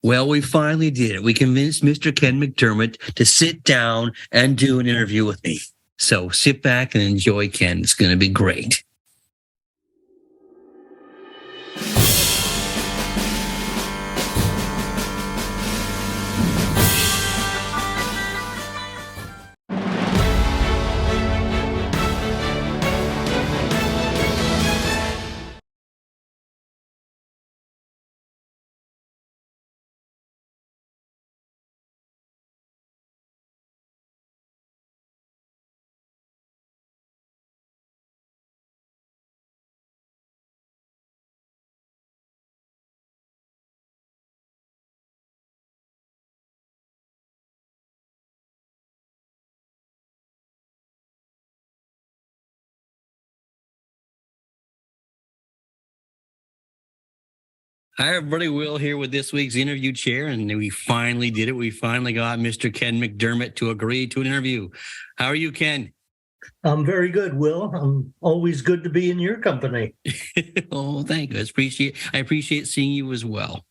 Well, we finally did it. We convinced Mr. Ken McDermott to sit down and do an interview with me. So sit back and enjoy, Ken. It's going to be great. Hi, everybody. Will here with this week's interview chair, and we finally did it. We finally got Mr. Ken McDermott to agree to an interview. How are you, Ken? I'm very good, Will. I'm always good to be in your company. Oh, thank you. I appreciate seeing you as well.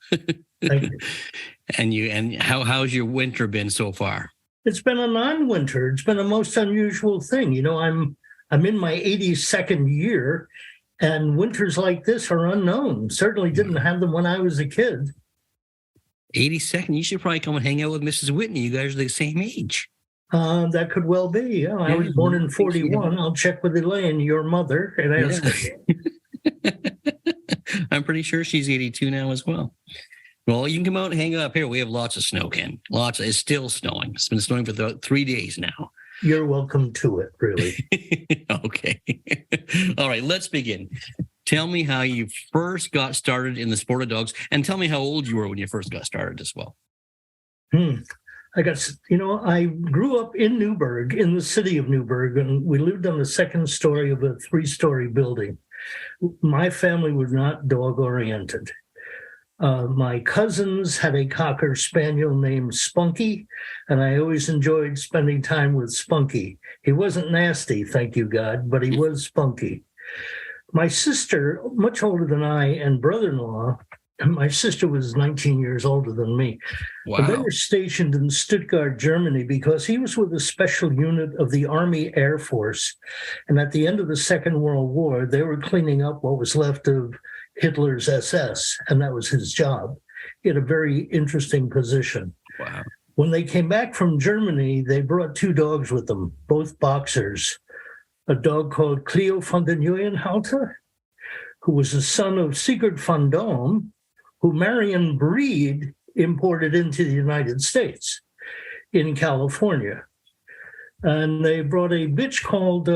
Thank you. And how's your winter been so far? It's been a non-winter. It's been a most unusual thing. You know, I'm in my 82nd year, and winters like this are unknown. Certainly didn't have them when I was a kid. 82nd? You should probably come and hang out with Mrs. Whitney. You guys are the same age. That could well be. Yeah, I was born in 41. I'll check with Elaine, your mother, and ask her. I'm pretty sure she's 82 now as well. Well, you can come out and hang up here. We have lots of snow, Ken. It's still snowing. It's been snowing for 3 days now. You're welcome to it, really. Okay. All right, let's begin. Tell me how you first got started in the sport of dogs, and tell me how old you were when you first got started as well. I grew up in Newburgh, in the city of Newburgh, and we lived on the second story of a 3-story building. My family was not dog-oriented. My cousins had a Cocker Spaniel named Spunky, and I always enjoyed spending time with Spunky. He wasn't nasty, thank you, God, but he was spunky. My sister, much older than I, and brother-in-law, my sister was 19 years older than me. Wow. And they were stationed in Stuttgart, Germany, because he was with a special unit of the Army Air Force. And at the end of the Second World War, they were cleaning up what was left of Hitler's SS, and that was his job. He had a very interesting position. Wow. When they came back from Germany, they brought 2 dogs with them, both boxers. A dog called Cleo van den Nieuwenhoute, who was the son of Sigurd van Dam, who Marion Breed imported into the United States in California. And they brought a bitch called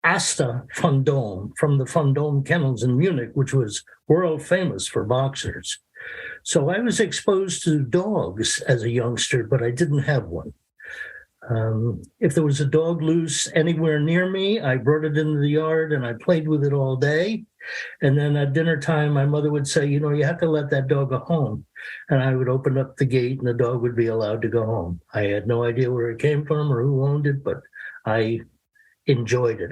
Asta van Dam from the Van Dam kennels in Munich, which was world famous for boxers. So I was exposed to dogs as a youngster, but I didn't have one. If there was a dog loose anywhere near me, I brought it into the yard and I played with it all day. And then at dinner time, my mother would say, you have to let that dog go home. And I would open up the gate and the dog would be allowed to go home. I had no idea where it came from or who owned it, but I enjoyed it.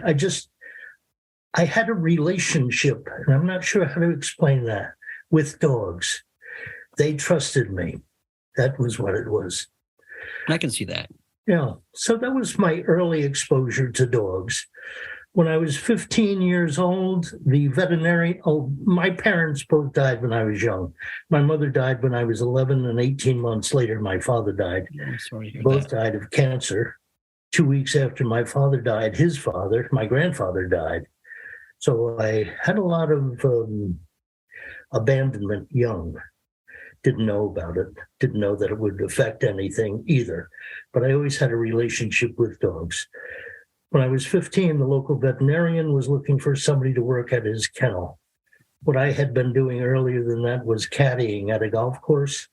I had a relationship, and I'm not sure how to explain that, with dogs. They trusted me. That was what it was. I can see that. Yeah. So that was my early exposure to dogs. When I was 15 years old, my parents both died when I was young. My mother died when I was 11, and 18 months later, my father died. I'm sorry to hear both that. died of cancer. 2 weeks after my father died, his father, my grandfather, died. So I had a lot of abandonment young. Didn't know about it. Didn't know that it would affect anything either. But I always had a relationship with dogs. When I was 15, the local veterinarian was looking for somebody to work at his kennel. What I had been doing earlier than that was caddying at a golf course.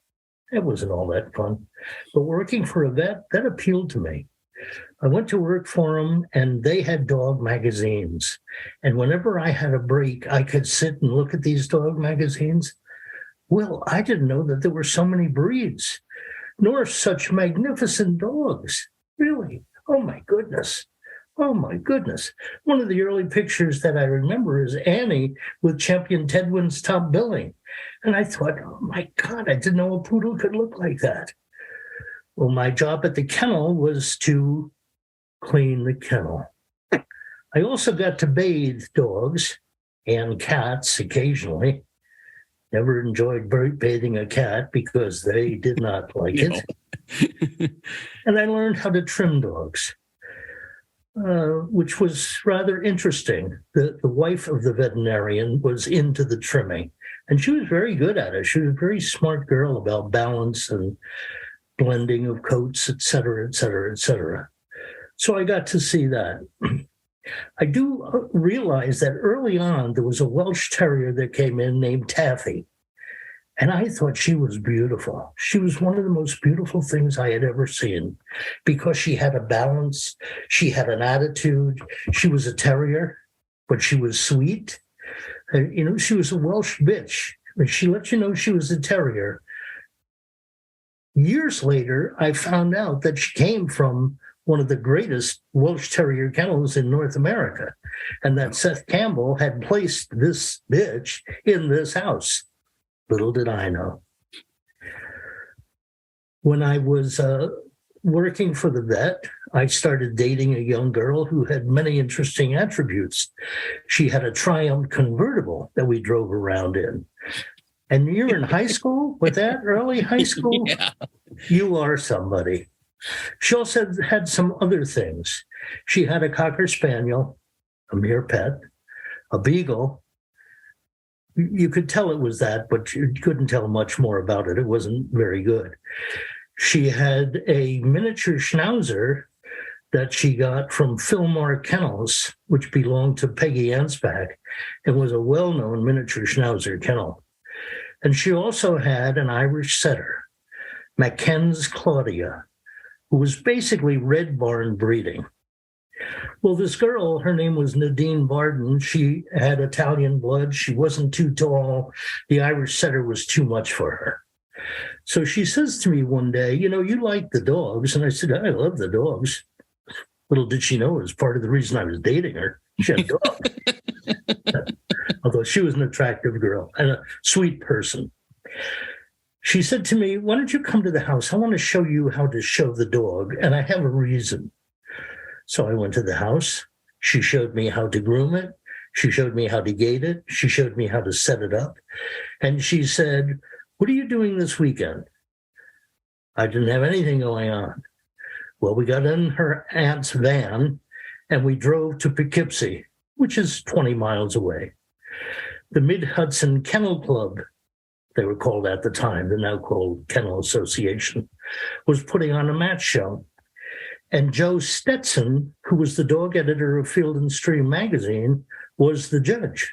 It wasn't all that fun. But working for a vet, that appealed to me. I went to work for them, and they had dog magazines. And whenever I had a break, I could sit and look at these dog magazines. Well, I didn't know that there were so many breeds, nor such magnificent dogs. Really? Oh, my goodness. Oh my goodness. One of the early pictures that I remember is Annie with Champion Tedwin's top billing. And I thought, oh my God, I didn't know a poodle could look like that. Well, my job at the kennel was to clean the kennel. I also got to bathe dogs and cats occasionally. Never enjoyed bathing a cat because they did not like it. And I learned how to trim dogs, which was rather interesting. The wife of the veterinarian was into the trimming, and she was very good at it. She was a very smart girl about balance and blending of coats, et cetera, et cetera, et cetera. So I got to see that. I do realize that early on, there was a Welsh Terrier that came in named Taffy. And I thought she was beautiful. She was one of the most beautiful things I had ever seen because she had a balance. She had an attitude. She was a terrier, but she was sweet. She was a Welsh bitch. But she let you know she was a terrier. Years later, I found out that she came from one of the greatest Welsh Terrier kennels in North America, and that Seth Campbell had placed this bitch in this house. Little did I know. When I was working for the vet, I started dating a young girl who had many interesting attributes. She had a Triumph convertible that we drove around in. And you're in high school with that, early high school? Yeah. You are somebody. She also had some other things. She had a Cocker Spaniel, a mere pet, a Beagle. You could tell it was that, but you couldn't tell much more about it. It wasn't very good. She had a miniature Schnauzer that she got from Fillmore Kennels, which belonged to Peggy Anspach, and was a well-known miniature Schnauzer kennel. And she also had an Irish setter, McKen's Claudia, who was basically Red Barn breeding. Well, this girl, her name was Nadine Barden. She had Italian blood. She wasn't too tall. The Irish setter was too much for her. So she says to me one day, you like the dogs. And I said, I love the dogs. Little did she know it was part of the reason I was dating her. She had dogs. Although she was an attractive girl and a sweet person. She said to me, why don't you come to the house? I want to show you how to show the dog. And I have a reason. So I went to the house. She showed me how to groom it. She showed me how to gate it. She showed me how to set it up. And she said, what are you doing this weekend? I didn't have anything going on. Well, we got in her aunt's van and we drove to Poughkeepsie, which is 20 miles away. The Mid-Hudson Kennel Club, they were called at the time, they're now called Kennel Association, was putting on a match show. And Joe Stetson, who was the dog editor of Field and Stream magazine, was the judge.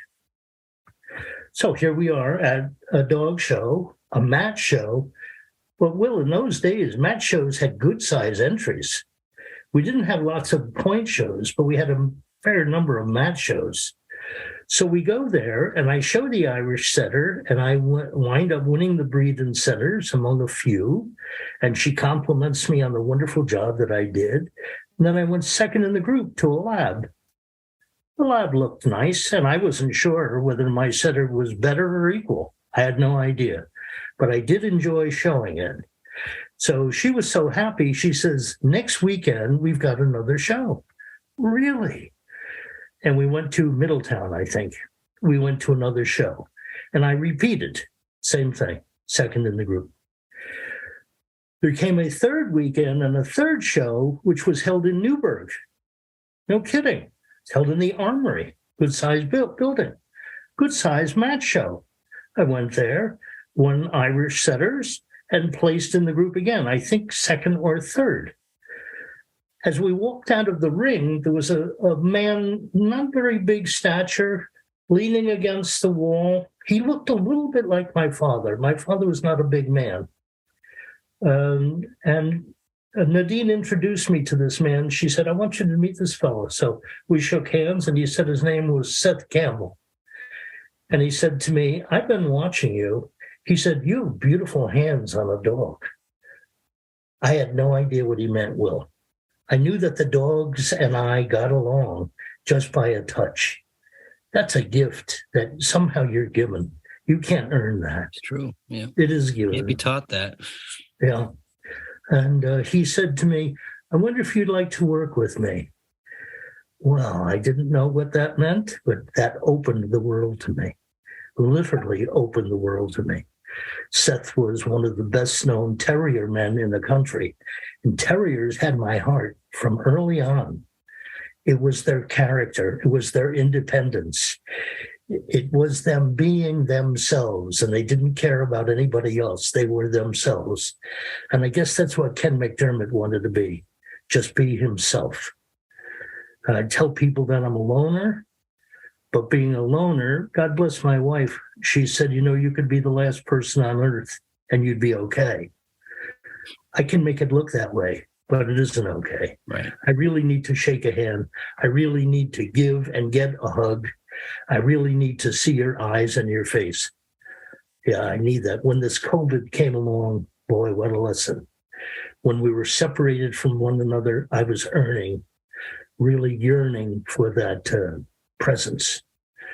So here we are at a dog show, a match show. But Will, in those days, match shows had good size entries. We didn't have lots of point shows, but we had a fair number of match shows. So we go there, and I show the Irish setter, and I wind up winning the breed and setters among a few. And she compliments me on the wonderful job that I did. And then I went second in the group to a lab. The lab looked nice, and I wasn't sure whether my setter was better or equal. I had no idea, but I did enjoy showing it. So she was so happy. She says, next weekend, we've got another show. Really? And we went to Middletown, I think. We went to another show. And I repeated, same thing, second in the group. There came a third weekend and a third show, which was held in Newburgh. No kidding. It's held in the Armory, good-sized building, good-sized match show. I went there, won Irish setters, and placed in the group again, I think second or third. As we walked out of the ring, there was a man, not very big stature, leaning against the wall. He looked a little bit like my father. My father was not a big man. And Nadine introduced me to this man. She said, I want you to meet this fellow. So we shook hands, and he said his name was Seth Campbell. And he said to me, I've been watching you. He said, you have beautiful hands on a dog. I had no idea what he meant, Will. I knew that the dogs and I got along just by a touch. That's a gift that somehow you're given. You can't earn that. It's true. Yeah. It is Can't be given. taught that. Yeah. And he said to me, I wonder if you'd like to work with me. Well, I didn't know what that meant, but that opened the world to me, literally opened the world to me. Seth was one of the best known terrier men in the country, and terriers had my heart from early on. It was their character. It was their independence. It was them being themselves, and they didn't care about anybody else. They were themselves. And I guess that's what Ken McDermott wanted to be, just be himself. I tell people that I'm a loner, but being a loner, God bless my wife, she said, you could be the last person on earth and you'd be okay. I can make it look that way, but it isn't okay. Right. I really need to shake a hand. I really need to give and get a hug. I really need to see your eyes and your face. Yeah, I need that. When this COVID came along, boy, what a lesson. When we were separated from one another, I was really yearning for that presence.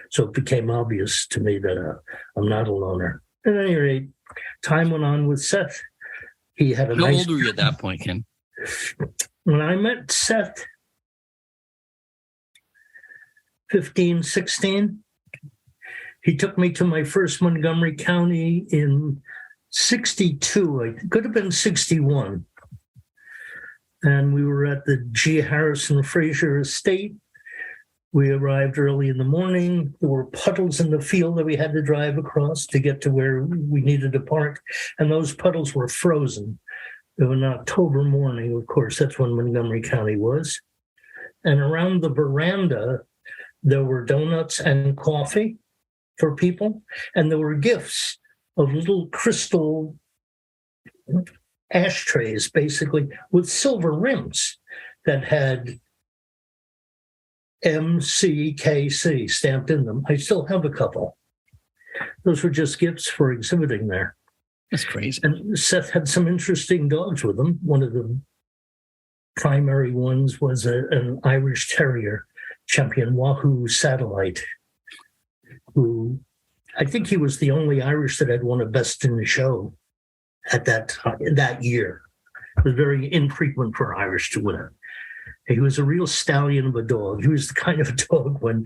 So it became obvious to me that I'm not a loner. At any rate, time went on with Seth. He had a How nice... old were you at that point, Ken? When I met Seth, 15, 16, he took me to my first Montgomery County in 62. It could have been 61. And we were at the G. Harrison Fraser Estate. We arrived early in the morning. There were puddles in the field that we had to drive across to get to where we needed to park. And those puddles were frozen. It was an October morning, of course, that's when Montgomery County was. And around the veranda, there were donuts and coffee for people. And there were gifts of little crystal ashtrays, basically, with silver rims that had MCKC stamped in them. I still have a couple. Those were just gifts for exhibiting there. That's crazy. And Seth had some interesting dogs with him. One of the primary ones was an Irish Terrier, Champion Wahoo Satellite, who I think he was the only Irish that had won a Best in Show at that time, that year. It was very infrequent for Irish to win it. He was a real stallion of a dog. He was the kind of dog when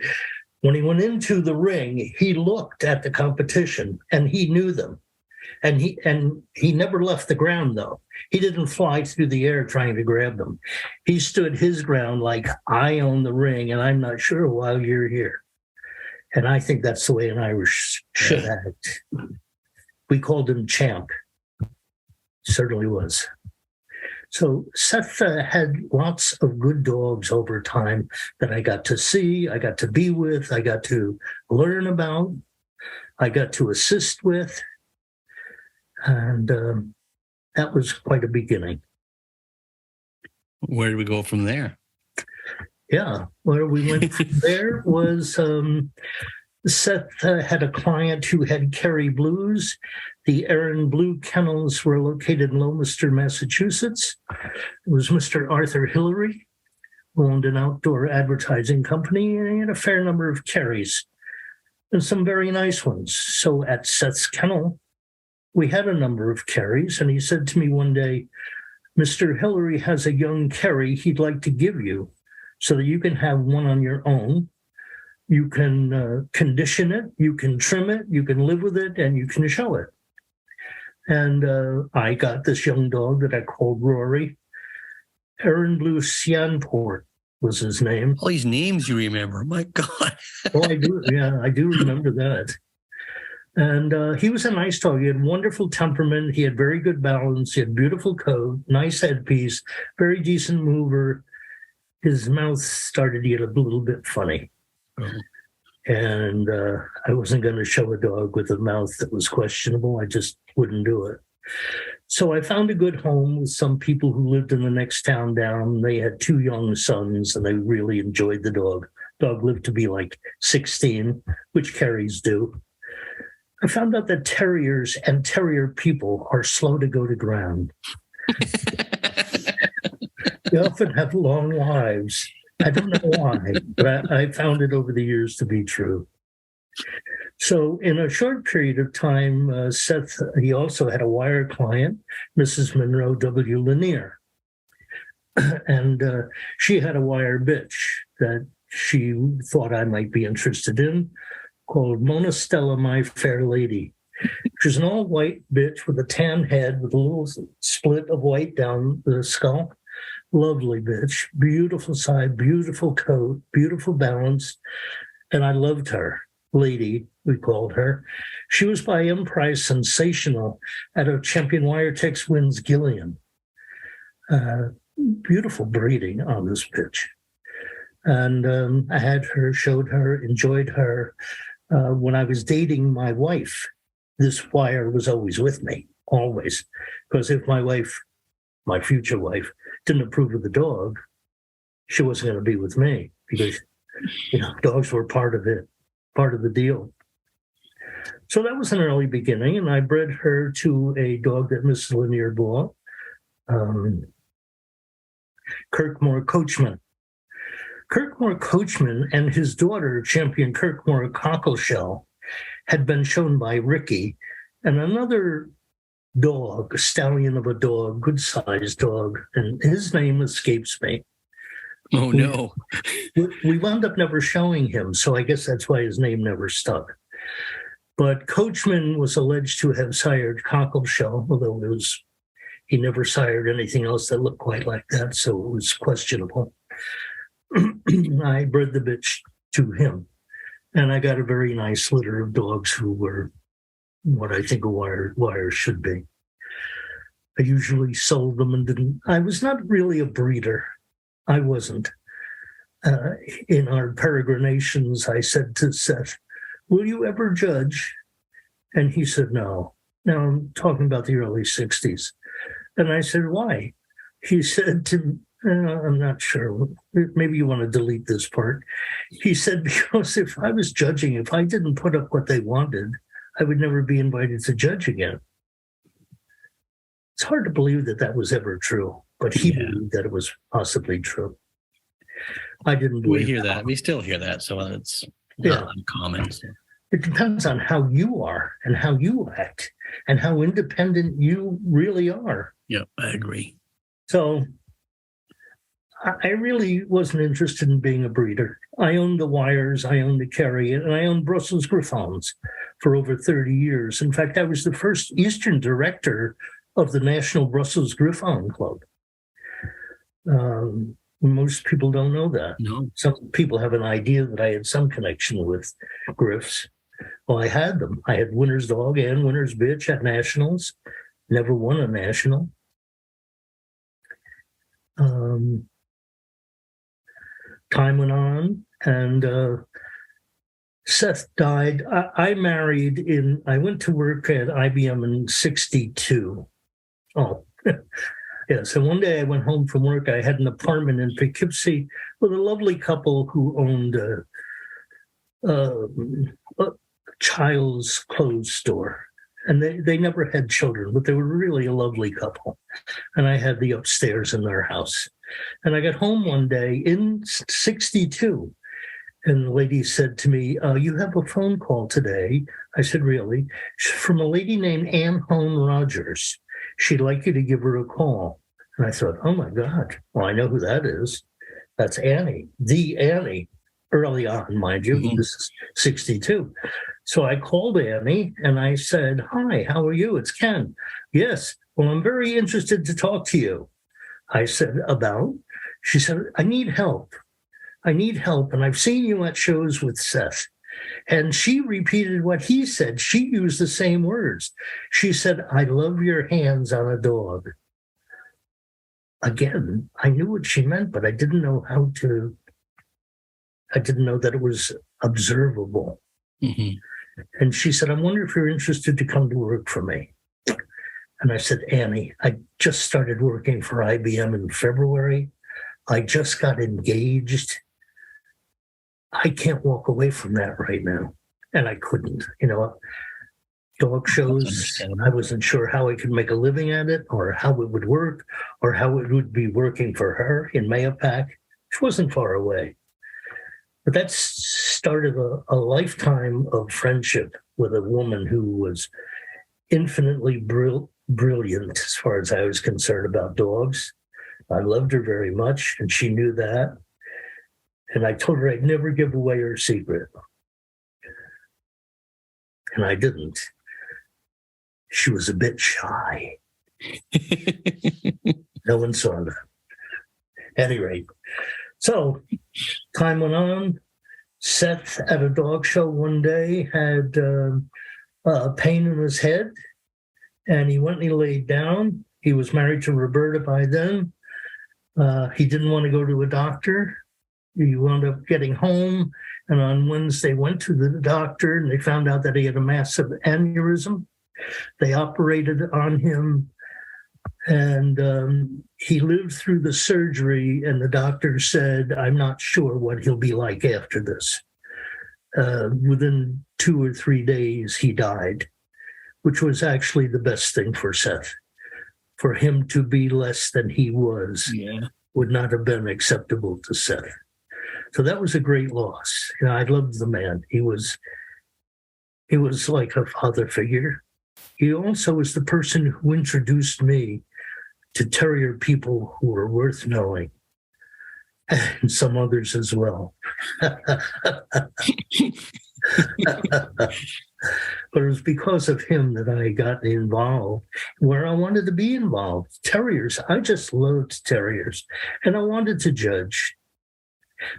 he went into the ring, he looked at the competition and he knew them. And he never left the ground, though. He didn't fly through the air trying to grab them. He stood his ground like, I own the ring and I'm not sure why you're here. And I think that's the way an Irish should act. We called him Champ. Certainly was. So Seth had lots of good dogs over time that I got to see, I got to be with, I got to learn about, I got to assist with. And that was quite a beginning. Where did we go from there? Yeah, where we went from there was Seth had a client who had Kerry Blues. The Erin Blue Kennels were located in Leominster, Massachusetts. It was Mr. Arthur Hillary, who owned an outdoor advertising company, and he had a fair number of Kerrys and some very nice ones. So at Seth's Kennel, we had a number of Kerrys, and he said to me one day, Mr. Hillary has a young Kerry he'd like to give you so that you can have one on your own. You can condition it, you can trim it, you can live with it, and you can show it. And I got this young dog that I called Rory. Erin Blue Sianport was his name. All these names you remember. My God. Oh, I do. Yeah, I do remember that. And he was a nice dog. He had wonderful temperament. He had very good balance. He had beautiful coat, nice headpiece, very decent mover. His mouth started to get a little bit funny. Oh. And I wasn't going to show a dog with a mouth that was questionable. I just wouldn't do it. So I found a good home with some people who lived in the next town down. They had 2 young sons, and they really enjoyed the dog. Dog lived to be like 16, which Kerrys do. I found out that terriers and terrier people are slow to go to ground. They often have long lives. I don't know why, but I found it over the years to be true. So in a short period of time, Seth, he also had a wire client, Mrs. Monroe W. Lanier. And she had a wire bitch that she thought I might be interested in, called Mona Stella, My Fair Lady. She's an all-white bitch with a tan head with a little split of white down the skull. Lovely bitch, beautiful side, beautiful coat, beautiful balance. And I loved her. Lady, we called her. She was by M. Price Sensational at a Champion Wiretex Wins Gillian. Beautiful breeding on this bitch. And I had her, showed her, enjoyed her. When I was dating my wife, this wire was always with me, always. Because if my wife, my future wife, didn't approve of the dog, she wasn't going to be with me because, dogs were part of it, part of the deal. So that was an early beginning, and I bred her to a dog that Mrs. Lanier bought, Kirkmore Coachman. Kirkmore Coachman and his daughter, Champion Kirkmore Cockleshell, had been shown by Ricky, and another dog, a stallion of a dog, good-sized dog, and his name escapes me. Oh, no. We wound up never showing him, so I guess that's why his name never stuck. But Coachman was alleged to have sired Cockleshell, although he never sired anything else that looked quite like that, so it was questionable. I bred the bitch to him, and I got a very nice litter of dogs who were what I think a wire should be. I usually sold them and didn't. I was not really a breeder. I wasn't. In our peregrinations, I said to Seth, "Will you ever judge?" And he said, "No." Now I'm talking about the early 60s. And I said, "Why?" He said to me, I'm not sure. Maybe you want to delete this part. He said, because if I was judging, if I didn't put up what they wanted, I would never be invited to judge again. It's hard to believe that that was ever true, but he believed that it was possibly true. I didn't believe We hear that. We still hear that, so it's not uncommon. So. It depends on how you are and how you act and how independent you really are. Yep, I agree. So I really wasn't interested in being a breeder. I owned the wires, I owned the Kerry, and I owned Brussels Griffons for over 30 years. In fact, I was the first Eastern director of the National Brussels Griffon Club. Most people don't know that. No. Some people have an idea that I had some connection with Griffs. Well, I had them. I had Winner's Dog and Winner's Bitch at Nationals. Never won a national. Time went on, and Seth died. I went to work at IBM in 1962. Oh, yeah. So one day I went home from work. I had an apartment in Poughkeepsie with a lovely couple who owned a child's clothes store. And they never had children, but they were really a lovely couple. And I had the upstairs in their house. And I got home one day in 1962, and the lady said to me, "You have a phone call today." I said, "Really?" "From a lady named Ann Hone Rogers. She'd like you to give her a call." And I thought, oh my God, well, I know who that is. That's Annie, the Annie, early on, mind you. Mm-hmm. This is 1962. So I called Annie and I said, "Hi, how are you? It's Ken." "Yes, well, I'm very interested to talk to you." I said, "About?" She said, I need help. And I've seen you at shows with Seth." And she repeated what he said. She used the same words. She said, "I love your hands on a dog." Again, I knew what she meant, but I didn't know that it was observable. Mm-hmm. And she said, "I wonder if you're interested to come to work for me." And I said, "Annie, I just started working for IBM in February. I just got engaged. I can't walk away from that right now." And I couldn't, dog shows. understandable. I wasn't sure how I could make a living at it or how it would work or how it would be working for her in Mayapack, which wasn't far away. But that started a lifetime of friendship with a woman who was infinitely brilliant as far as I was concerned about dogs. I loved her very much, and she knew that. And I told her I'd never give away her secret. And I didn't. She was a bit shy. No one saw that. At any rate, so time went on. Seth at a dog show one day had a pain in his head, and he went and he laid down. He was married to Roberta by then. He didn't want to go to a doctor. He wound up getting home, and on Wednesday went to the doctor, and they found out that he had a massive aneurysm. They operated on him, and he lived through the surgery, and the doctor said, I'm not sure what he'll be like after this. Within 2 or 3 days, he died, which was actually the best thing for Seth. For him to be less than he was would not have been acceptable to Seth. So that was a great loss. You know, I loved the man. He was like a father figure. He also was the person who introduced me to terrier people who were worth knowing, and some others as well. But it was because of him that I got involved where I wanted to be involved. Terriers, I just loved terriers, and I wanted to judge.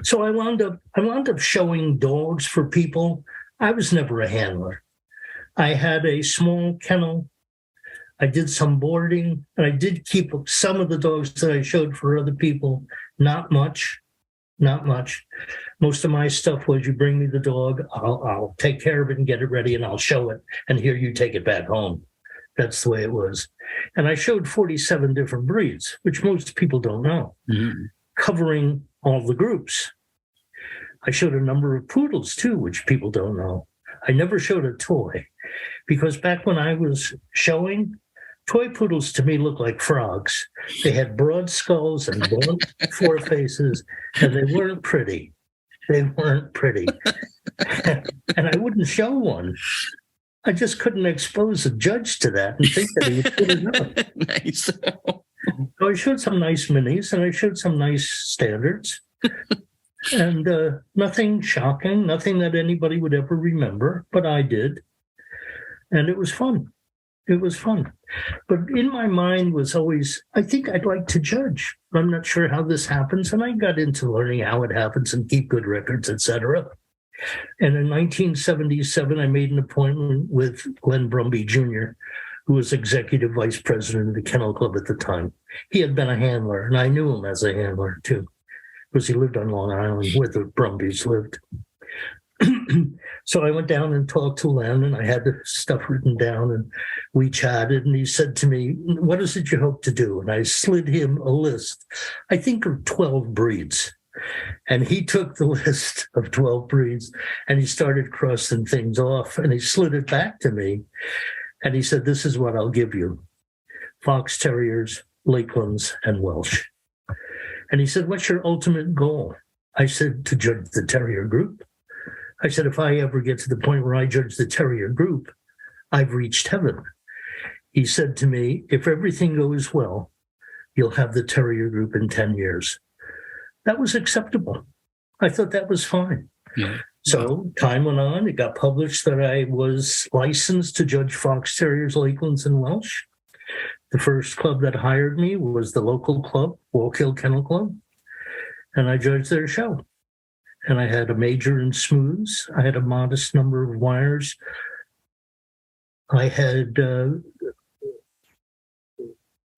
So I wound up showing dogs for people. I was never a handler. I had a small kennel. I did some boarding, and I did keep some of the dogs that I showed for other people. Not much. Most of my stuff was, you bring me the dog, I'll take care of it and get it ready, and I'll show it, and here you take it back home. That's the way it was. And I showed 47 different breeds, which most people don't know, covering all the groups. I showed a number of poodles too, which people don't know. I never showed a toy, because back when I was showing, toy poodles to me looked like frogs. They had broad skulls and blunt forefaces, and they weren't pretty. And I wouldn't show one. I just couldn't expose a judge to that and think that he was good enough. Nice. So I showed some nice minis, and I showed some nice standards. And nothing shocking, nothing that anybody would ever remember, but I did. And it was fun. But in my mind was always, I think I'd like to judge. I'm not sure how this happens. And I got into learning how it happens and keep good records, etc. And in 1977, I made an appointment with Glenn Brumby Jr., who was executive vice president of the Kennel Club at the time. He had been a handler, and I knew him as a handler too, because he lived on Long Island where the Brumbys lived. So I went down and talked to Len, and I had the stuff written down, and we chatted, and he said to me, what is it you hope to do? And I slid him a list, I think of 12 breeds. And he took the list of 12 breeds, and he started crossing things off, and he slid it back to me. And he said, this is what I'll give you: Fox Terriers, Lakelands, and Welsh. And he said, what's your ultimate goal? I said, to judge the terrier group. I said, if I ever get to the point where I judge the terrier group, I've reached heaven. He said to me, if everything goes well, you'll have the terrier group in 10 years. That was acceptable. I thought that was fine. Yeah. So time went on. It got published that I was licensed to judge Fox Terriers, Lakelands, and Welsh. The first club that hired me was the local club, Walk Hill Kennel Club, and I judged their show. And I had a major in smooths. I had a modest number of wires. I had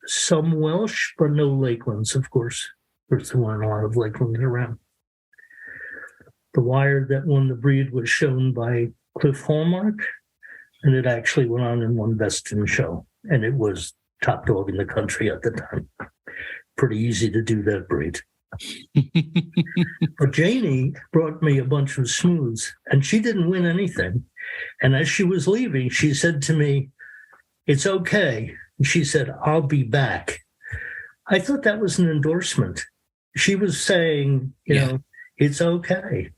some Welsh, but no Lakelands, of course. There's a lot of Lakelands around. The wire that won the breed was shown by Cliff Hallmark, and it actually went on and won Best in Show. And it was top dog in the country at the time. Pretty easy to do that breed. But Janie brought me a bunch of smooths, and she didn't win anything. And as she was leaving, she said to me, "It's okay." And she said, "I'll be back." I thought that was an endorsement. She was saying, it's okay,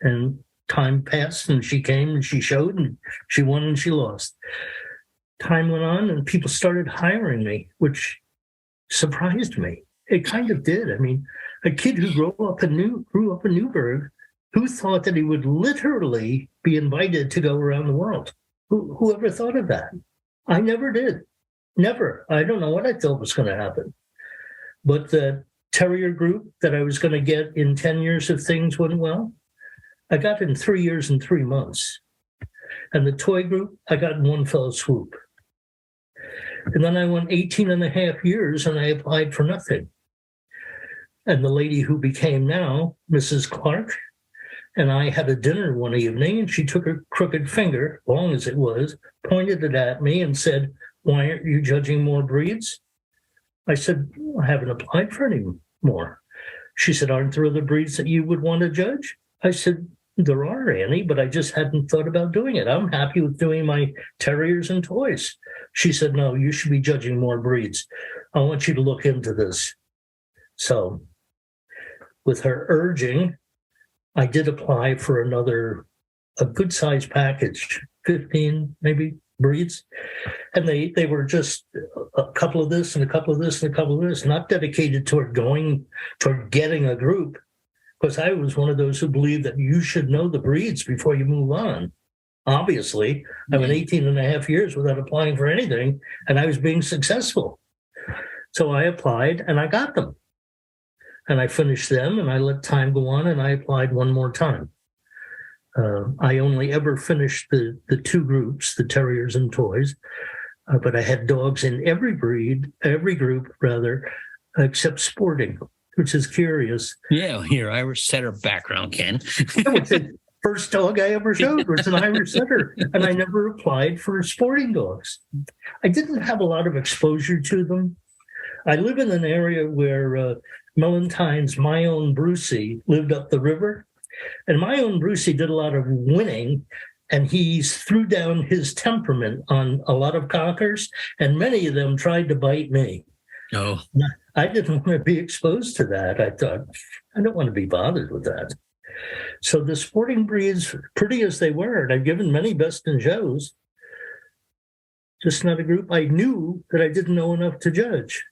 and time passed and she came and she showed and she won and she lost. Time went on and people started hiring me, which surprised me. It kind of did. I mean, a kid who grew up in Newburgh, who thought that he would literally be invited to go around the world? Who ever thought of that? I never did. Never. I don't know what I thought was going to happen. But the terrier group that I was going to get in 10 years if things went well, I got in 3 years and 3 months. And the toy group, I got in one fell swoop. And then I went 18 and a half years and I applied for nothing. And the lady who became now Mrs. Clark and I had a dinner one evening, and she took her crooked finger, long as it was, pointed it at me and said, "Why aren't you judging more breeds?" I said, "I haven't applied for any more." She said, "Aren't there other breeds that you would want to judge?" I said, "There are, Annie, but I just hadn't thought about doing it. I'm happy with doing my terriers and toys." She said, "No, you should be judging more breeds. I want you to look into this." So with her urging, I did apply for a good sized package, 15 maybe breeds. And they were just a couple of this and a couple of this and a couple of this, not dedicated toward getting a group. Because I was one of those who believed that you should know the breeds before you move on. Obviously, I went 18 and a half years without applying for anything, and I was being successful. So I applied and I got them. And I finished them and I let time go on and I applied one more time. I only ever finished the two groups, the terriers and toys, but I had dogs in every group, except sporting, which is curious. Yeah, your Irish setter background, Ken. The first dog I ever showed was an Irish setter, and I never applied for sporting dogs. I didn't have a lot of exposure to them. I live in an area where Melentine's My Own Brucey lived up the river. And My Own Brucey did a lot of winning, and he threw down his temperament on a lot of cockers, and many of them tried to bite me. Oh. I didn't want to be exposed to that. I thought, I don't want to be bothered with that. So the sporting breeds, pretty as they were, and I've given many best in shows, just not a group I knew that I didn't know enough to judge.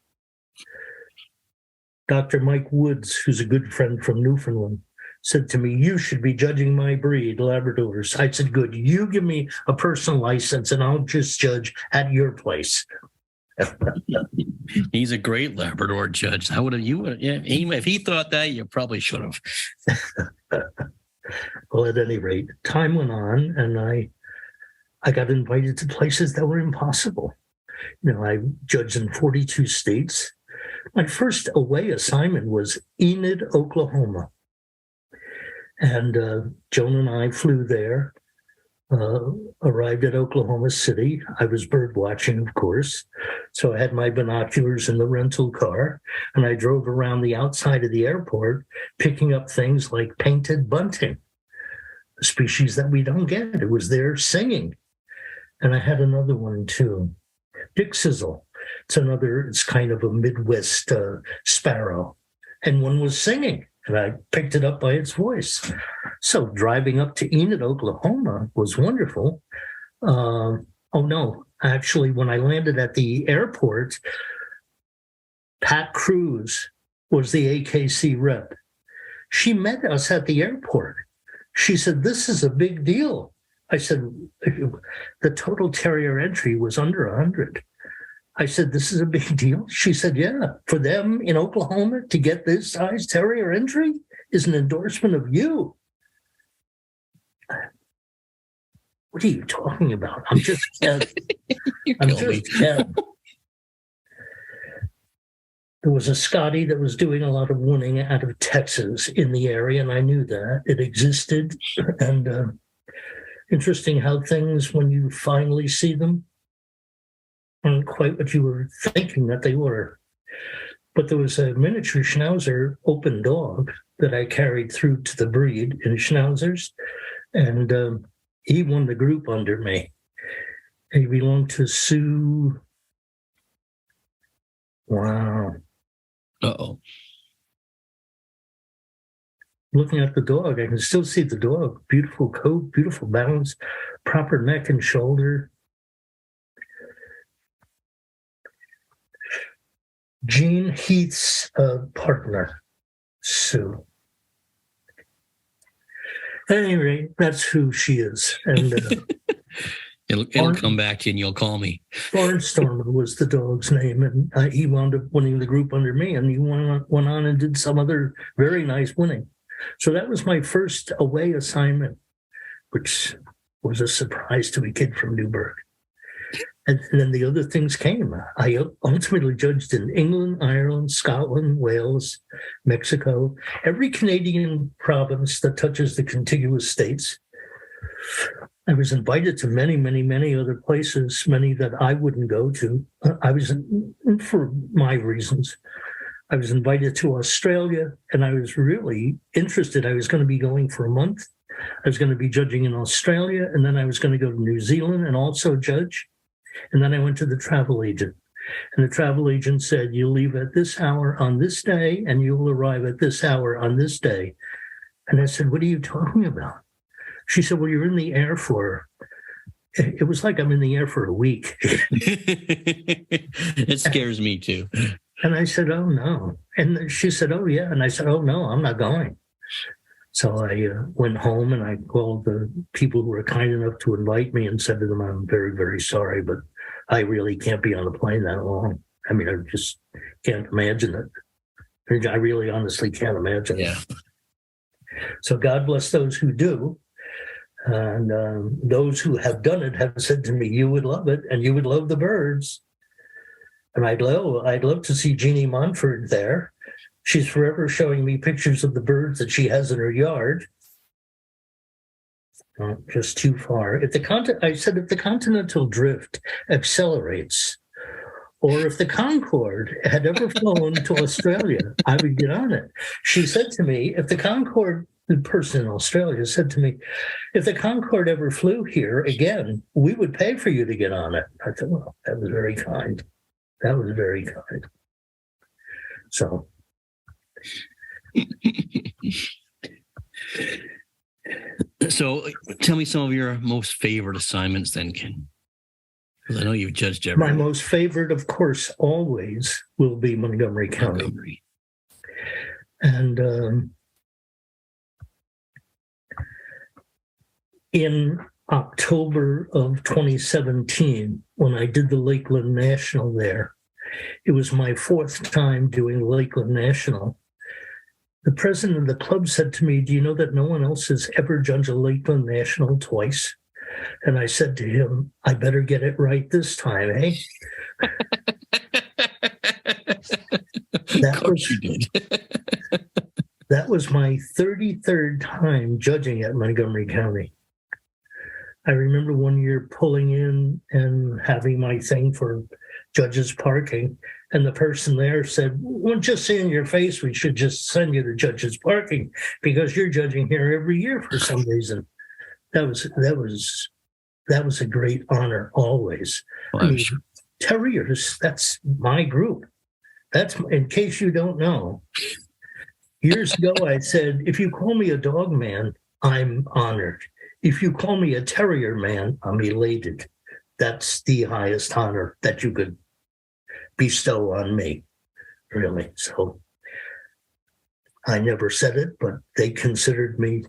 Dr. Mike Woods, who's a good friend from Newfoundland, said to me, "You should be judging my breed, Labradors." I said, "Good, you give me a personal license and I'll just judge at your place." He's a great Labrador judge. How would you? Yeah, if he thought that, you probably should have. Well, at any rate, time went on, and I got invited to places that were impossible. I judged in 42 states. My first away assignment was Enid, Oklahoma. And Joan and I flew there, arrived at Oklahoma City. I was bird watching, of course. So I had my binoculars in the rental car, and I drove around the outside of the airport, picking up things like painted bunting, a species that we don't get. It was there singing. And I had another one too, Dick Sizzle. It's kind of a Midwest sparrow. And one was singing, and I picked it up by its voice. So driving up to Enid, Oklahoma was wonderful. Actually, when I landed at the airport, Pat Cruz was the AKC rep. She met us at the airport. She said, "This is a big deal." I said, "The total terrier entry was under 100. I said, "This is a big deal?" She said, "Yeah, for them in Oklahoma to get this size terrier entry is an endorsement of you." What are you talking about? I'm just kidding. Kidding. There was a Scotty that was doing a lot of winning out of Texas in the area, and I knew that it existed. And interesting how things, when you finally see them, aren't quite what you were thinking that they were. But there was a miniature Schnauzer open dog that I carried through to the breed in Schnauzers. And he won the group under me. He belonged to Sue. Wow. Uh-oh. Looking at the dog, I can still see the dog. Beautiful coat, beautiful balance, proper neck and shoulder. Jean Heath's partner, Sue. At any rate, that's who she is. And It'll come back to you and you'll call me. Barnstormer was the dog's name, and he wound up winning the group under me, and he went on and did some other very nice winning. So that was my first away assignment, which was a surprise to a kid from Newburgh. And then the other things came. I ultimately judged in England, Ireland, Scotland, Wales, Mexico, every Canadian province that touches the contiguous states. I was invited to many, many, many other places, many that I wouldn't go to. I was, for my reasons, I was invited to Australia, and I was really interested. I was going to be going for a month. I was going to be judging in Australia, and then I was going to go to New Zealand and also judge. And then I went to the travel agent, and the travel agent said, "You'll leave at this hour on this day, and you'll arrive at this hour on this day." And I said, "What are you talking about?" She said, "Well, you're in the air for," it was like I'm in the air for a week. It scares me too. And I said, "Oh, no." And she said, "Oh, yeah." And I said, "Oh, no, I'm not going." So I went home and I called the people who were kind enough to invite me and said to them, "I'm very, very sorry, but I really can't be on a plane that long. I mean, I just can't imagine it. I really honestly can't imagine it." So God bless those who do. And those who have done it have said to me, "You would love it, and you would love the birds." And I'd love to see Jeannie Montford there. She's forever showing me pictures of the birds that she has in her yard. Just too far. I said, if the continental drift accelerates, or if the Concorde had ever flown to Australia, I would get on it. She said to me, the person in Australia said to me, "If the Concorde ever flew here again, we would pay for you to get on it." I thought, well, that was very kind. That was very kind. So. So tell me some of your most favorite assignments then, Ken. Because I know you've judged everyone. My most favorite, of course, always will be Montgomery County. And in October of 2017, when I did the Lakeland National there, it was my fourth time doing Lakeland National. The president of the club said to me, "Do you know that no one else has ever judged a Lakeland National twice?" And I said to him, "I better get it right this time, eh?" Of course you did. That was my 33rd time judging at Montgomery County. I remember one year pulling in and having my thing for judges parking, and the person there said, "Well, just seeing your face, we should just send you to judges parking because you're judging here every year for some reason." That was a great honor always. Well, I mean, sure. Terriers, that's my group. That's, in case you don't know. Years ago, I said, if you call me a dog man, I'm honored. If you call me a terrier man, I'm elated. That's the highest honor that you could bestow on me, really. So I never said it, but they considered me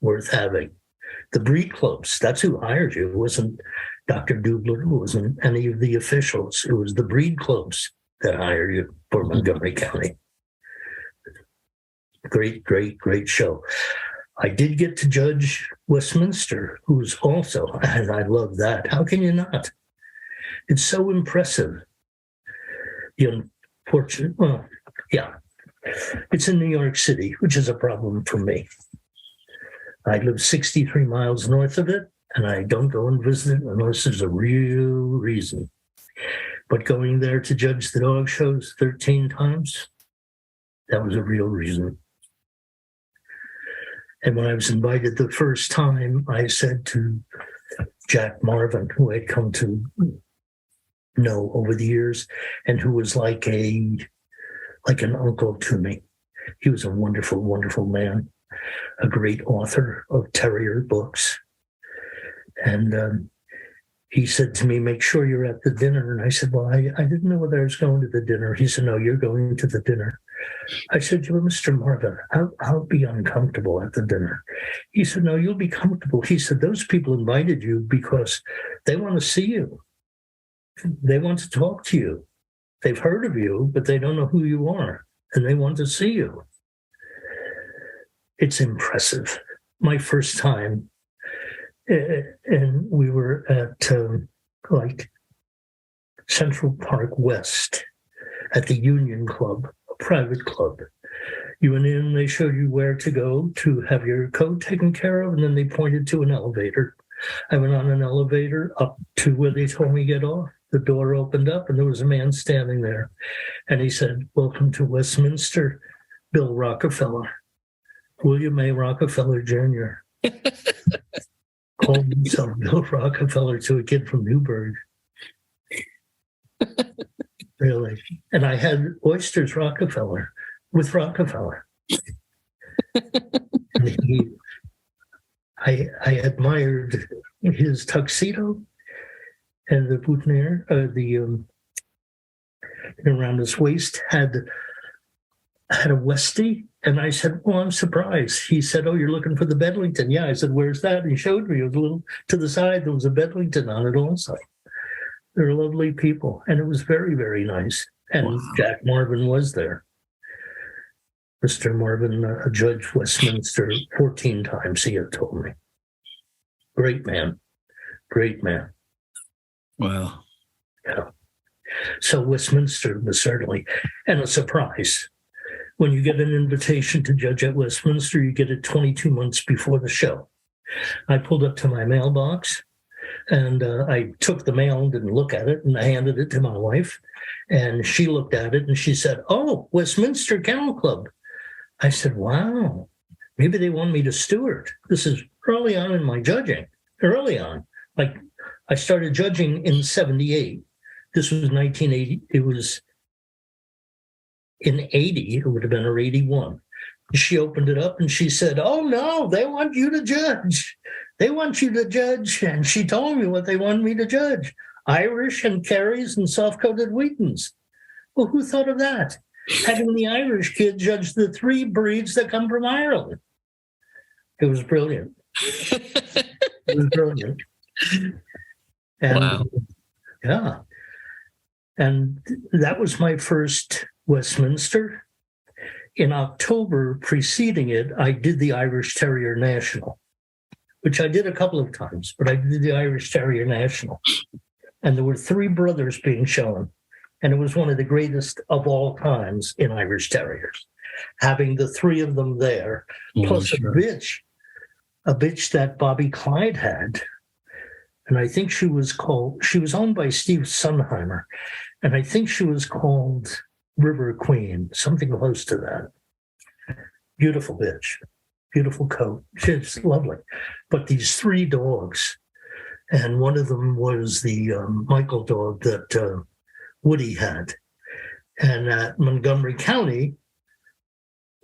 worth having. The breed clubs, that's who hired you. It wasn't Dr. Dubler, it wasn't any of the officials. It was the breed clubs that hired you for Montgomery County. Great, great, great show. I did get to judge Westminster, who's also, and I love that. How can you not? It's so impressive. The unfortunate, well, yeah. It's in New York City, which is a problem for me. I live 63 miles north of it, and I don't go and visit it unless there's a real reason. But going there to judge the dog shows 13 times, that was a real reason. And when I was invited the first time, I said to Jack Marvin, who I'd come to know over the years, and who was like an uncle to me. He was a wonderful, wonderful man, a great author of terrier books. And he said to me, make sure you're at the dinner. And I said, well, I didn't know whether I was going to the dinner. He said, no, you're going to the dinner. I said, well, Mr. Marvin, I'll be uncomfortable at the dinner. He said, no, you'll be comfortable. He said, those people invited you because they want to see you. They want to talk to you. They've heard of you, but they don't know who you are, and they want to see you. It's impressive. My first time, and we were at Central Park West at the Union Club, a private club. You went in, they showed you where to go to have your coat taken care of, and then they pointed to an elevator. I went on an elevator up to where they told me to get off. The door opened up, and there was a man standing there. And he said, welcome to Westminster, Bill Rockefeller. William A. Rockefeller Jr. Called himself Bill Rockefeller to a kid from Newburgh. Really. And I had oysters Rockefeller with Rockefeller. And I admired his tuxedo and the boutonniere, around his waist had a Westie. And I said, oh, I'm surprised. He said, oh, you're looking for the Bedlington. Yeah. I said, where's that? And he showed me. It was a little to the side. There was a Bedlington on it also. They're lovely people. And it was very, very nice. And wow. Jack Marvin was there. Mr. Marvin, Judge Westminster, 14 times, he had told me. Great man. Great man. Wow. Yeah. So Westminster was certainly, and a surprise. When you get an invitation to judge at Westminster, you get it 22 months before the show. I pulled up to my mailbox, and I took the mail and didn't look at it, and I handed it to my wife, and she looked at it, and she said, oh, Westminster Kennel Club. I said, wow, maybe they want me to steward. This is early on in my judging, early on. Like, I started judging in 78. This was 1980. It was in 80, it would have been or 81. She opened it up and she said, oh, no, they want you to judge. They want you to judge. And she told me what they wanted me to judge. Irish and Kerries and soft-coated Wheatons. Well, who thought of that? Having the Irish kid judge the 3 breeds that come from Ireland. It was brilliant. It was brilliant. And wow. Yeah. And that was my first Westminster. In October preceding it, I did the Irish Terrier National, which I did a couple of times, but I did the Irish Terrier National. And there were 3 brothers being shown. And it was one of the greatest of all times in Irish Terriers, having the 3 of them there, plus sure. a bitch that Bobby Clyde had. And I think she was owned by Steve Sunheimer. And I think she was called River Queen, something close to that. Beautiful bitch, beautiful coat. She's lovely. But these 3 dogs, and one of them was the Michael dog that Woody had. And at Montgomery County,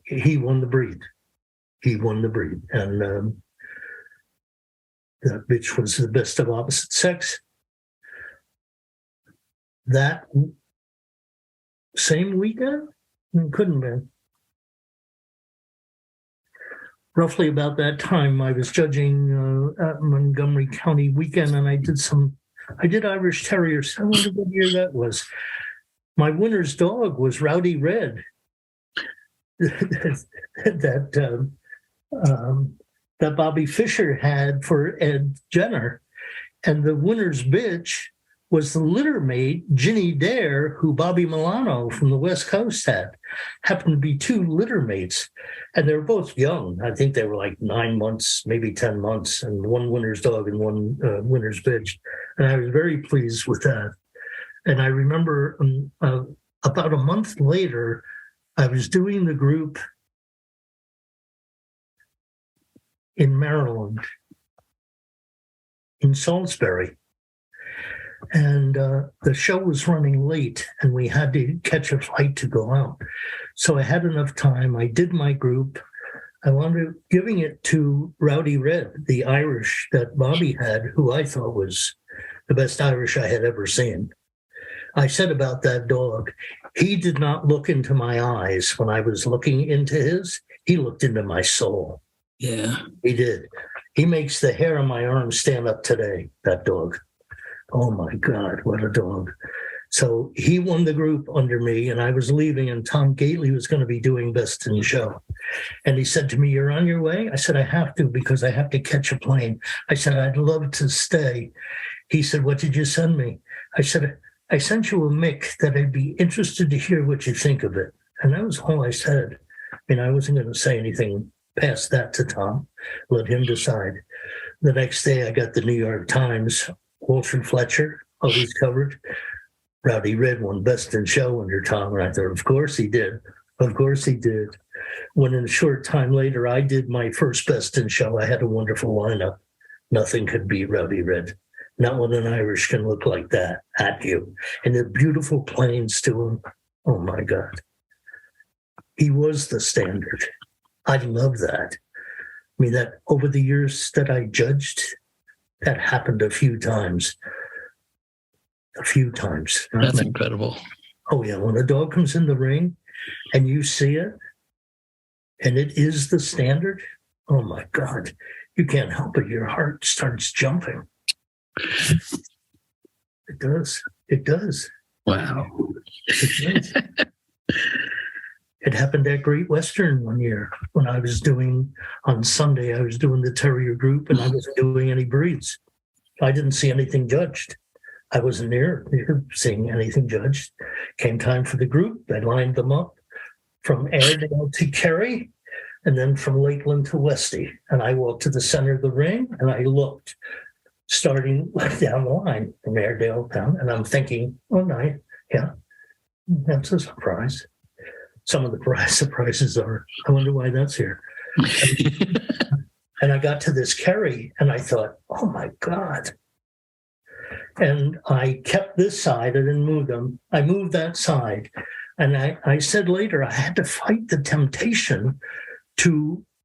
he won the breed. And that bitch was the best of opposite sex. That same weekend? It couldn't be. Roughly about that time, I was judging at Montgomery County weekend, and I did Irish Terriers. I wonder what year that was. My winner's dog was Rowdy Red. that Bobby Fischer had for Ed Jenner. And the winner's bitch was the litter mate, Ginny Dare, who Bobby Milano from the West Coast had. Happened to be 2 litter mates. And they were both young. I think they were like 9 months, maybe 10 months, and 1 winner's dog and 1 winner's bitch. And I was very pleased with that. And I remember about a month later, I was doing the group in Maryland, in Salisbury. And the show was running late, and we had to catch a flight to go out. So I had enough time. I did my group. I wound up giving it to Rowdy Red, the Irish that Bobby had, who I thought was the best Irish I had ever seen. I said about that dog, he did not look into my eyes when I was looking into his. He looked into my soul. Yeah. He did. He makes the hair on my arm stand up today, that dog. Oh, my God, what a dog. So he won the group under me, and I was leaving, and Tom Gately was going to be doing Best in Show. And he said to me, "You're on your way?" I said, "I have to, because I have to catch a plane." I said, "I'd love to stay." He said, "What did you send me?" I said, "I sent you a mic that I'd be interested to hear what you think of it." And that was all I said. I mean, I wasn't going to say anything past that to Tom. Let him decide. The next day, I got the New York Times. Walter Fletcher, always covered. Rowdy Red won Best in Show under Tom. And I thought, of course he did. Of course he did. When in a short time later, I did my first Best in Show, I had a wonderful lineup. Nothing could beat Rowdy Red. Not when an Irish can look like that at you. And the beautiful planes to him. Oh, my God. He was the standard. I love that. I mean, that over the years that I judged, that happened a few times. A few times. That's incredible. Oh, yeah. When a dog comes in the ring and you see it, and it is the standard, oh, my God. You can't help it. Your heart starts jumping. It does. It does. Wow. It does. It happened at Great Western one year when I was doing, on Sunday, I was doing the Terrier group, and I wasn't doing any breeds. I didn't see anything judged. I wasn't near seeing anything judged. Came time for the group. I lined them up from Airedale to Kerry, and then from Lakeland to Westy. And I walked to the center of the ring, and I looked, starting down the line from Airedale down, and I'm thinking, oh, nice, yeah, that's a surprise. Some of the surprises are, I wonder why that's here. And I got to this Kerry, and I thought, oh, my God. And I kept this side. I didn't move them. I moved that side. And I said later, I had to fight the temptation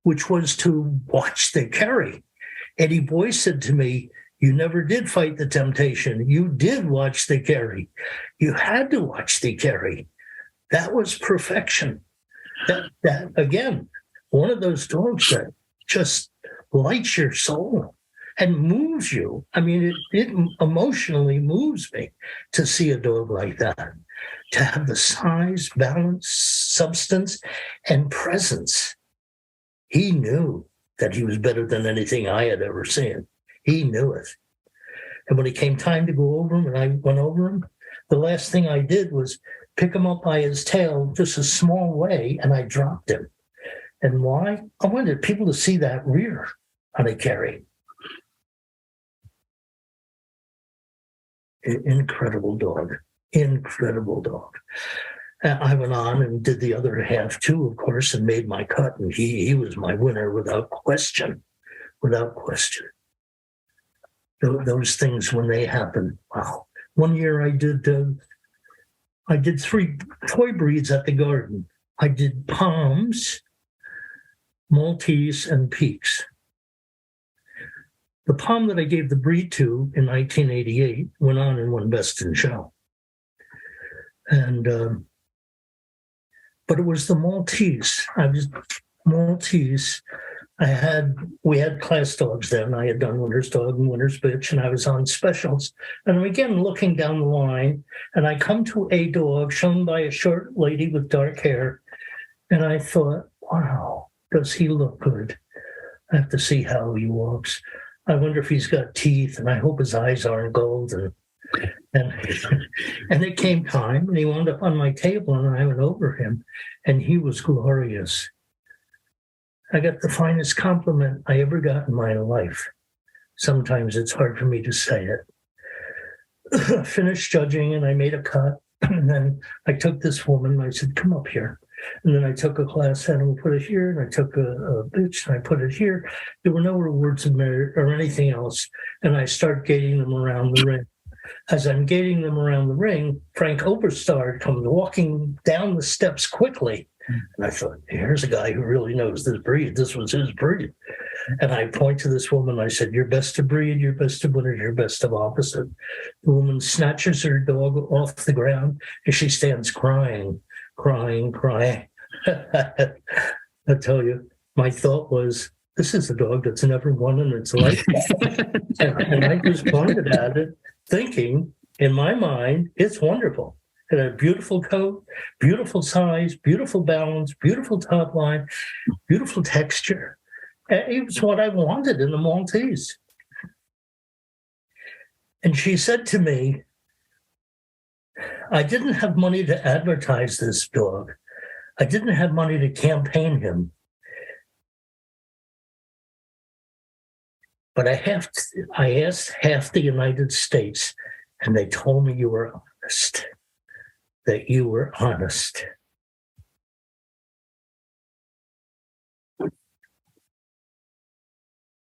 which was to watch the Kerry. Eddie Boyce said to me, "You never did fight the temptation. You did watch the Kerry. You had to watch the Kerry." That was perfection. That again, one of those dogs that just lights your soul and moves you. I mean, it emotionally moves me to see a dog like that, to have the size, balance, substance, and presence. He knew that he was better than anything I had ever seen. He knew it. And when it came time to go over him, and I went over him, the last thing I did was pick him up by his tail just a small way, and I dropped him. And why? I wanted people to see that rear on a Kerry. Incredible dog. Incredible dog. I went on and did the other half too, of course, and made my cut. And he was my winner without question. Without question. Those things, when they happen, wow. One year I did 3 toy breeds at the Garden. I did Poms, Maltese, and Peaks. The Pom that I gave the breed to in 1988 went on and won Best in Show. And but it was the Maltese. We had class dogs then. I had done Winter's Dog and Winter's Bitch, and I was on specials. And I'm again looking down the line, and I come to a dog shown by a short lady with dark hair, and I thought, wow, does he look good? I have to see how he walks. I wonder if he's got teeth, and I hope his eyes aren't gold. And it came time, and he wound up on my table, and I went over him, and he was glorious. I got the finest compliment I ever got in my life. Sometimes it's hard for me to say it. Finished judging, and I made a cut, and then I took this woman, and I said, "Come up here." And then I took a class animal, put it here, and I took a bitch and I put it here. There were no rewards of merit or anything else. And I start gating them around the ring. As I'm gating them around the ring, Frank Oberstard comes walking down the steps quickly. And I thought, here's a guy who really knows this breed. This was his breed. And I point to this woman. I said, you're best of breed, you're best of winner, you're best of opposite. The woman snatches her dog off the ground and she stands crying. I tell you, my thought was, this is a dog that's never won in its life. and I just pointed at it, thinking, in my mind, it's wonderful. It had a beautiful coat, beautiful size, beautiful balance, beautiful top line, beautiful texture. It was what I wanted in the Maltese. And she said to me, I didn't have money to advertise this dog. I didn't have money to campaign him. But I asked half the United States, and they told me you were honest, that you were honest.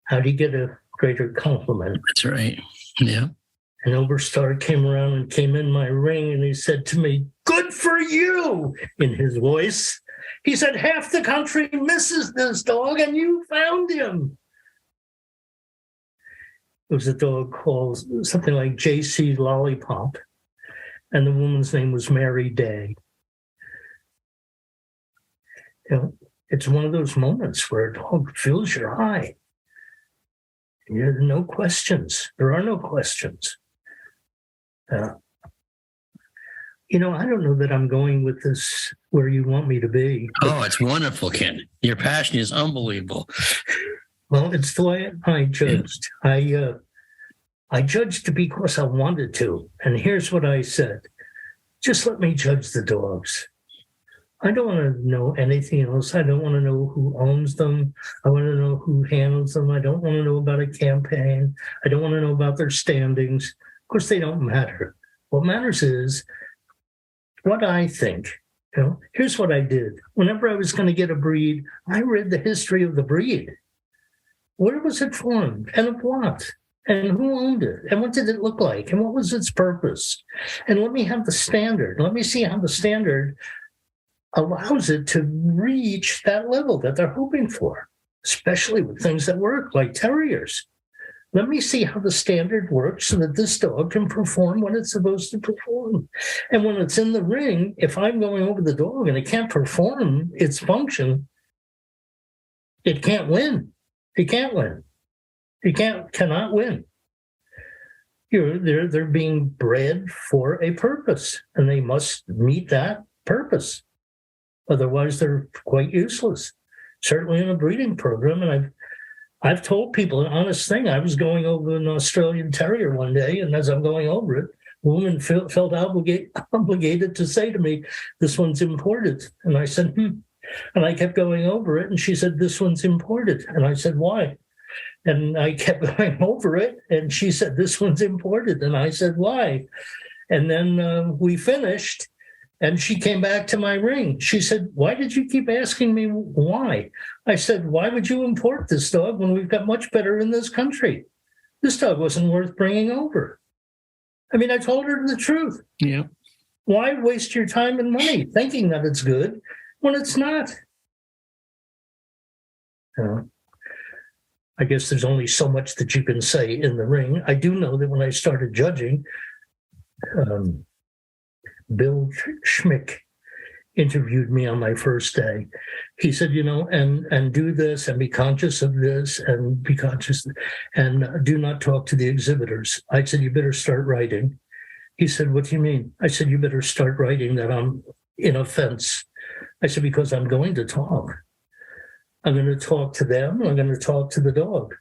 How do you get a greater compliment? That's right. Yeah. And Oberstard came around and came in my ring, and he said to me, good for you, in his voice. He said, half the country misses this dog, and you found him. It was a dog called something like JC Lollipop, and the woman's name was Mary Day. You know, it's one of those moments where a dog fills your eye. There are no questions. There are no questions. You know, I don't know that I'm going with this where you want me to be. Oh, it's wonderful, Ken. Your passion is unbelievable. Well, it's the way I judged. I judged because I wanted to. And here's what I said. Just let me judge the dogs. I don't want to know anything else. I don't want to know who owns them. I want to know who handles them. I don't want to know about a campaign. I don't want to know about their standings. Of course, they don't matter. What matters is what I think. You know, here's what I did. Whenever I was going to get a breed, I read the history of the breed. Where was it formed, and of what? And who owned it? And what did it look like? And what was its purpose? And let me have the standard. Let me see how the standard allows it to reach that level that they're hoping for, especially with things that work, like terriers. Let me see how the standard works so that this dog can perform what it's supposed to perform. And when it's in the ring, if I'm going over the dog and it can't perform its function, it can't win. It can't win. It cannot win. They're being bred for a purpose, and they must meet that purpose. Otherwise, they're quite useless. Certainly in a breeding program, and I've told people an honest thing. I was going over an Australian Terrier one day, and as I'm going over it, a woman felt obligated to say to me, "This one's imported." And I said, And I kept going over it, and she said, "This one's imported." And I said, "Why?" And I kept going over it, and she said, "This one's imported." And I said, "Why?" And then we finished, and she came back to my ring. She said, "Why did you keep asking me why?" I said, "Why would you import this dog when we've got much better in this country? This dog wasn't worth bringing over." I mean, I told her the truth. Yeah. Why waste your time and money thinking that it's good when it's not? I guess there's only so much that you can say in the ring. I do know that when I started judging, Bill Schmick interviewed me on my first day. He said, and do this and be conscious of this and be conscious and do not talk to the exhibitors. I said, you better start writing. He said, what do you mean? I said, you better start writing that I'm in offense. I said, because I'm going to talk. I'm going to talk to them. I'm going to talk to the dog.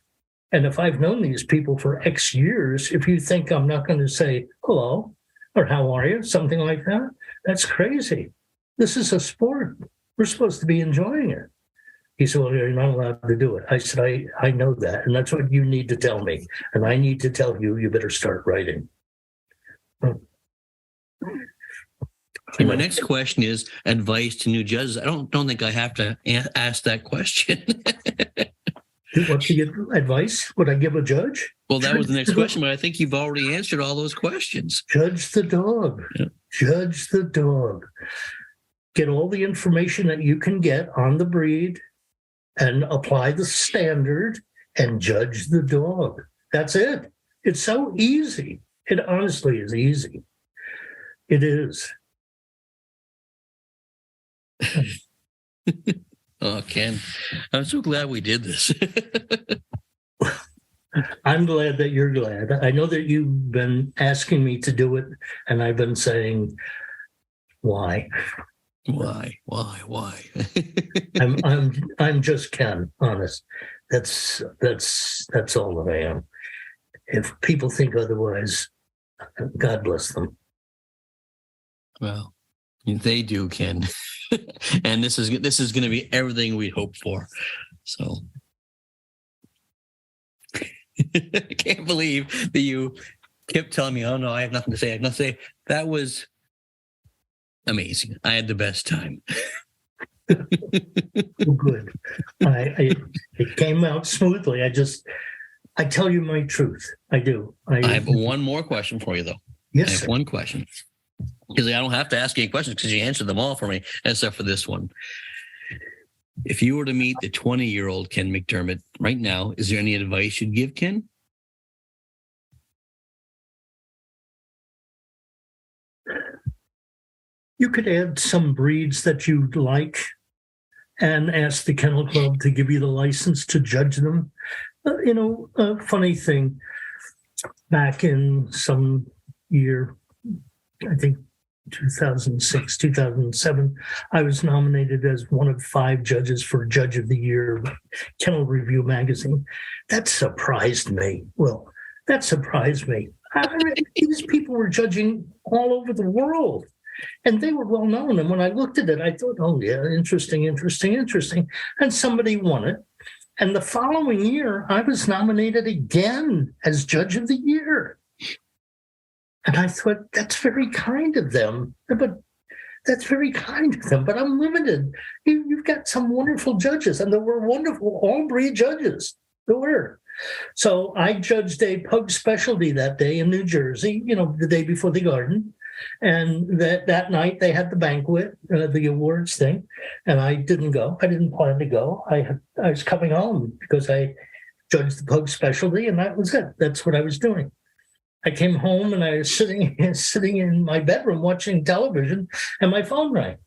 And if I've known these people for X years, if you think I'm not going to say hello or how are you, something like that, that's crazy. This is a sport. We're supposed to be enjoying it. He said, well, you're not allowed to do it. I said, I know that. And that's what you need to tell me. And I need to tell you, you better start writing. And my next question is advice to new judges. I don't think I have to ask that question. What to get advice? Would I give a judge? Well, that was the next question, but I think you've already answered all those questions. Judge the dog. Yeah. Judge the dog. Get all the information that you can get on the breed and apply the standard and judge the dog. That's it. It's so easy. It honestly is easy. It is. Oh, Ken, I'm so glad we did this. I'm glad that you're glad. I know that you've been asking me to do it, and I've been saying, why? Why? I'm just Ken, honest. That's all that I am. If people think otherwise, God bless them. Well, they do, Ken. And this is going to be everything we hope for. So I can't believe that you kept telling me, "Oh no, I have nothing to say. I have nothing to say." That was amazing. I had the best time. Good. It came out smoothly. I tell you my truth. I do. I have one more question for you, though. Yes, I have sir. one question. Because I don't have to ask any questions because you answered them all for me, except for this one. If you were to meet the 20-year-old Ken McDermott right now, is there any advice you'd give Ken? You could add some breeds that you'd like and ask the Kennel Club to give you the license to judge them. A funny thing, back in some year, I think 2006, 2007, I was nominated as one of 5 judges for Judge of the Year, Kennel Review magazine. That surprised me. These people were judging all over the world, and they were well known. And when I looked at it, I thought, oh, yeah, interesting. And somebody won it. And the following year, I was nominated again as Judge of the Year. And I thought, that's very kind of them. But I'm limited. You've got some wonderful judges, and there were wonderful all-breed judges. There were. So I judged a pug specialty that day in New Jersey, the day before the Garden. And that night they had the banquet, the awards thing, and I didn't go. I didn't plan to go. I was coming home because I judged the pug specialty, and that was it. That's what I was doing. I came home and I was sitting in my bedroom watching television, and my phone rang.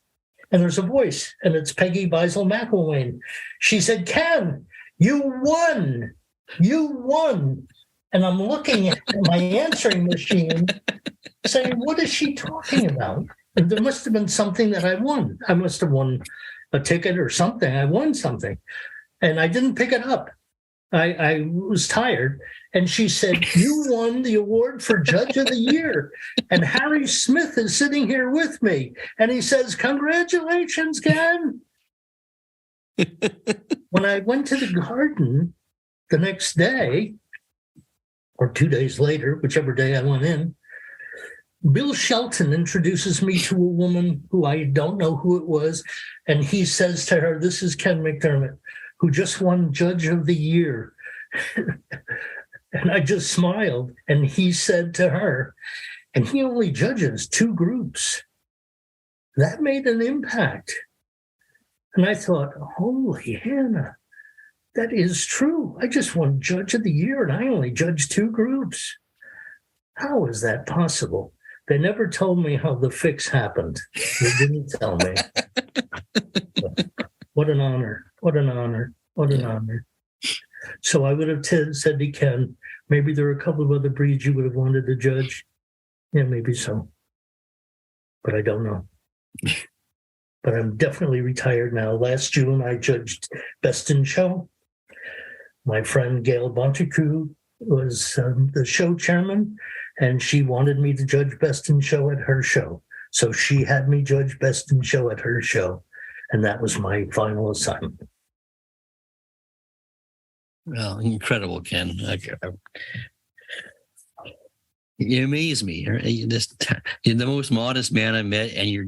And there's a voice, and it's Peggy Beisel McElwain. She said, "Ken, you won. You won." And I'm looking at my answering machine saying, what is she talking about? And there must have been something that I won. I must have won a ticket or something. I won something. And I didn't pick it up. I was tired. And she said, "You won the award for Judge of the Year. And Harry Smith is sitting here with me. And he says, 'Congratulations, Ken.'" When I went to the Garden the next day, or 2 days later, whichever day I went in, Bill Shelton introduces me to a woman who I don't know who it was. And he says to her, "This is Ken McDermott, who just won Judge of the Year." And I just smiled. And he said to her, and he only judges 2 groups. That made an impact. And I thought, holy Hannah, that is true. I just won Judge of the Year and I only judged 2 groups. How is that possible? They never told me how the fix happened. They didn't tell me. What an honor. What an honor. What an honor. So I would have said to Ken, maybe there are a couple of other breeds you would have wanted to judge. Yeah, maybe so. But I don't know. But I'm definitely retired now. Last June, I judged Best in Show. My friend Gail Bontecu was the show chairman, and she wanted me to judge Best in Show at her show. So she had me judge Best in Show at her show, and that was my final assignment. Well, incredible, Ken. You amaze me. You're the most modest man I met, and you're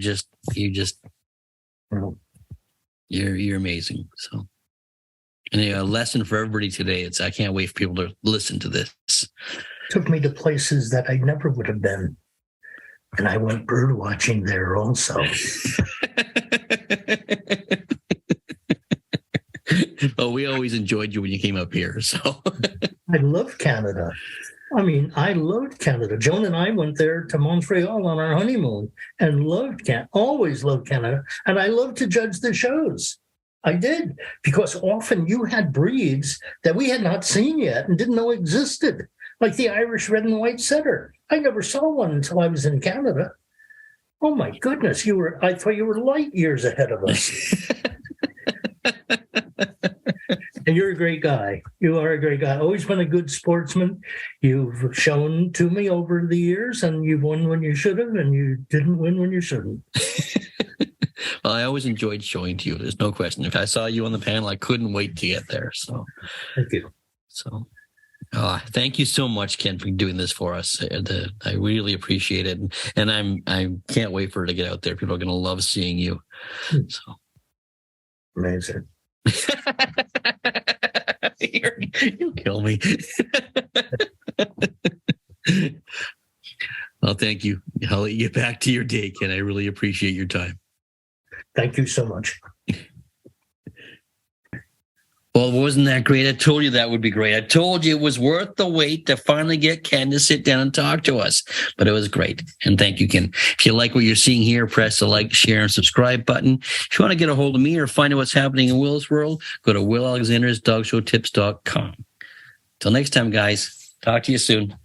amazing. So, and a lesson for everybody today. I can't wait for people to listen to this. Took me to places that I never would have been, and I went bird watching there also. Well, we always enjoyed you when you came up here. So I love Canada. I mean, I loved Canada. Joan and I went there to Montreal on our honeymoon and always loved Canada. And I loved to judge the shows. I did, because often you had breeds that we had not seen yet and didn't know existed, like the Irish red and white setter. I never saw one until I was in Canada. Oh my goodness, I thought you were light years ahead of us. And you're a great guy. You are a great guy. Always been a good sportsman. You've shown to me over the years, and you've won when you should have, and you didn't win when you shouldn't. Well, I always enjoyed showing to you. There's no question. If I saw you on the panel, I couldn't wait to get there. So, thank you. So, thank you so much, Ken, for doing this for us. I really appreciate it, and I can't wait for it to get out there. People are going to love seeing you. So amazing. You'll kill me. Well, thank you. I'll let you get back to your day, Ken. I really appreciate your time. Thank you so much. Well, wasn't that great? I told you that would be great. I told you it was worth the wait to finally get Ken to sit down and talk to us. But it was great. And thank you, Ken. If you like what you're seeing here, press the like, share, and subscribe button. If you want to get a hold of me or find out what's happening in Will's world, go to WillAlexandersDogShowTips.com. Till next time, guys. Talk to you soon.